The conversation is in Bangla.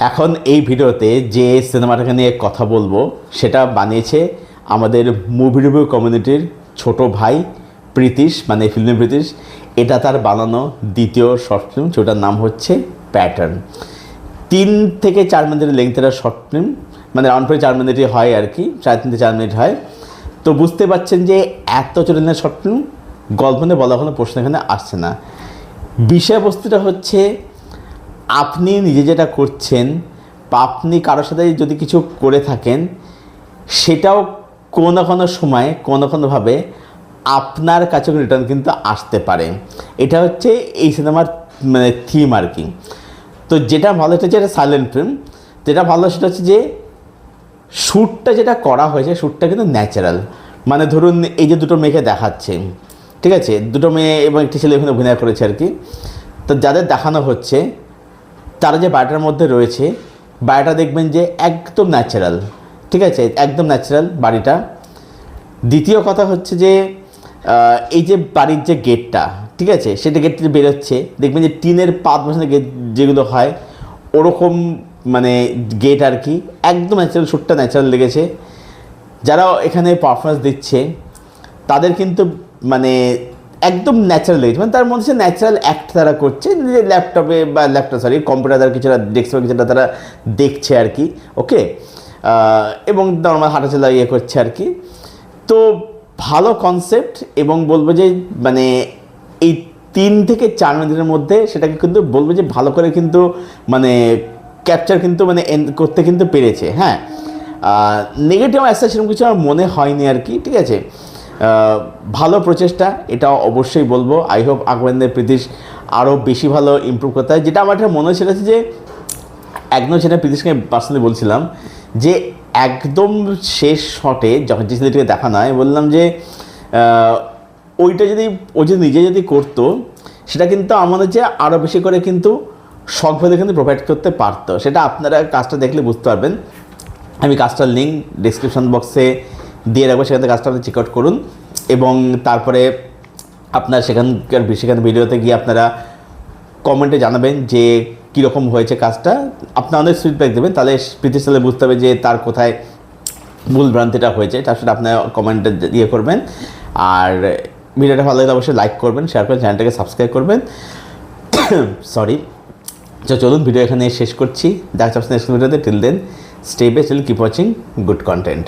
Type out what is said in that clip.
এখন এই ভিডিওতে যে সিনেমাটাকে নিয়ে কথা বলবো সেটা বানিয়েছে আমাদের মুভি রিভিউ কমিউনিটির ছোট ভাই প্রীতিশ, মানে ফিল্ম প্রীতিশ। এটা তার বানানো দ্বিতীয় শর্ট ফিল্ম, যেটার নাম হচ্ছে প্যাটার্ন। 3 থেকে 4 মিনিটের লেংথের শর্ট ফিল্ম, মানে রাউন্ড করে 4 মিনিটই হয় আর কি, 3.5 থেকে 4 মিনিট হয়। তো বুঝতে পারছেন যে এত ছোটো শর্ট ফিল্ম গল্প নিয়ে বলা কোনো প্রশ্ন এখানে আসছে না। বিষয়বস্তুটা হচ্ছে আপনি নিজে যেটা করছেন বা আপনি কারোর সাথে যদি কিছু করে থাকেন, সেটাও কোনো না কোনো সময় কোনো না কোনোভাবে আপনার কাছে রিটার্ন কিন্তু আসতে পারে। এটা হচ্ছে এই সিনেমার মানে থিম আর কি। তো যেটা ভালো হচ্ছে এটা সাইলেন্ট ফিল্ম। যেটা ভালো সেটা হচ্ছে যে শ্যুটটা যেটা করা হয়েছে, শ্যুটটা কিন্তু ন্যাচারাল। মানে ধরুন এই যে দুটো মেয়েকে দেখাচ্ছে, ঠিক আছে, দুটো মেয়ে এবং একটি ছেলে এখানে অভিনয় করেছে আর কি। তো যাদের দেখানো হচ্ছে তারা যে বাড়িটার মধ্যে রয়েছে, বাড়িটা দেখবেন যে একদম ন্যাচারাল, ঠিক আছে, একদম ন্যাচারাল বাড়িটা। দ্বিতীয় কথা হচ্ছে যে এই যে বাড়ির যে গেটটা, ঠিক আছে, সেটা গেট থেকে বেরোচ্ছে, দেখবেন যে টিনের পাত বসানো গেট যেগুলো হয় ওরকম মানে গেট আর কি, একদম ন্যাচারাল, শ্যুটটা ন্যাচারাল লেগেছে। যারা এখানে পারফরমেন্স দিচ্ছে তাদের কিন্তু মানে একদম ন্যাচারাল লেগেছে, মানে তার মধ্যে ন্যাচারাল অ্যাক্ট তারা করছে, নিজের ল্যাপটপে বা কম্পিউটার তারা কিছুটা ডেস্কটপে কিছুটা তারা দেখছে আর কি, ওকে, এবং নর্মাল হাঁটাচলা করছে আর কি। তো ভালো কনসেপ্ট, এবং বলবো যে মানে এই 3 থেকে 4 মিনিটের মধ্যে সেটাকে কিন্তু বলবো যে ভালো করে কিন্তু মানে ক্যাপচার কিন্তু মানে করতে কিন্তু পেরেছে। হ্যাঁ, নেগেটিভ অ্যাসা সেরকম কিছু আমার মনে হয়নি আর কি, ঠিক আছে। ভালো প্রচেষ্টা, এটা অবশ্যই বলবো। আই হোপ আগামী প্রীতিশ আরও বেশি ভালো ইমপ্রুভ করতে হয়। যেটা আমার একটা মনে হয়েছিল যে একদম সেটা প্রীতিশকে পার্সোনালি বলছিলাম যে একদম শেষ শটে যখন যে ছেলেটিকে দেখানো হয়, বললাম যে ওইটা যদি ও যদি নিজে যদি করতো, সেটা কিন্তু আমাদের যে আরও বেশি করে কিন্তু শখ ভেদে কিন্তু প্রোভাইড করতে পারতো। সেটা আপনারা কাজটা দেখলে বুঝতে পারবেন। আমি কাজটার লিঙ্ক ডিসক্রিপশন বক্সে দিয়ে রাখবো, সেখান থেকে কাজটা আপনি চেক আউট করুন। এবং তারপরে আপনার সেখানে ভিডিওতে গিয়ে আপনারা কমেন্টে জানাবেন যে কীরকম হয়েছে কাজটা। আপনার অনেক ফিডব্যাক দেবেন, তাহলে প্রীতিশ তাহলে বুঝতে হবে যে তার কোথায় ভুল ভ্রান্তিটা হয়েছে। তার সাথে আপনার কমেন্টে ইয়ে করবেন। আর ভিডিওটা ভালো লাগলে অবশ্যই লাইক করবেন, শেয়ার করবেন, চ্যানেলটাকে সাবস্ক্রাইব করবেন। সরি। চলুন ভিডিও এখানে শেষ করছি। দেখা যাচ্ছে নেক্সট ভিডিওতে। Till then stay best, keep watching good content.